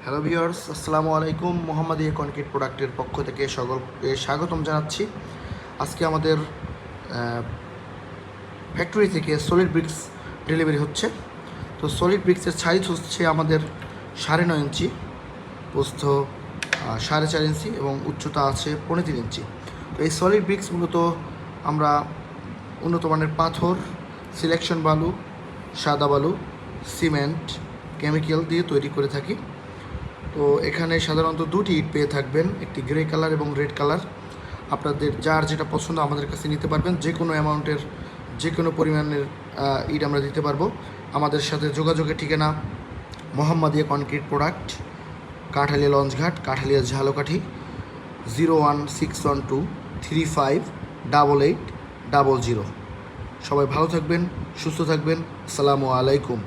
Hello viewers, আসসালামু আলাইকুম। Mohammadia concrete প্রোডাক্টের পক্ষ থেকে সকলকে স্বাগতম জানাচ্ছি। আজকে আমাদের ফ্যাক্টরি থেকে সলিড ব্রিক্স ডেলিভারি হচ্ছে। তো সলিড ব্রিক্সের সাইজ হচ্ছে আমাদের 9.5 ইঞ্চি, প্রস্থ 4.5 ইঞ্চি এবং উচ্চতা আছে 3.5 ইঞ্চি। তো এই সলিড ব্রিক্স মূলত আমরা উন্নত মানের পাথর, সিলেকশন বালু, সাদা বালু, সিমেন্ট, কেমিক্যাল দিয়ে তৈরি করে থাকি। তো এখানে সাধারণত দুটি ইট পেয়ে থাকবেন, একটি গ্রে কালার এবং রেড কালার। আপনাদের যার যেটা পছন্দ আমাদের কাছে নিতে পারবেন। যে কোনো অ্যামাউন্টের, যে কোনো পরিমাণের ইট আমরা দিতে পারবো। আমাদের সাথে যোগাযোগের ঠিকানা মোহাম্মদিয়া কনক্রিট প্রোডাক্ট, কাঠালিয়া লঞ্চঘাট, কাঠালিয়া ঝালকাঠি, 01612358800। সবাই ভালো থাকবেন, সুস্থ থাকবেন। আসসালামু আলাইকুম।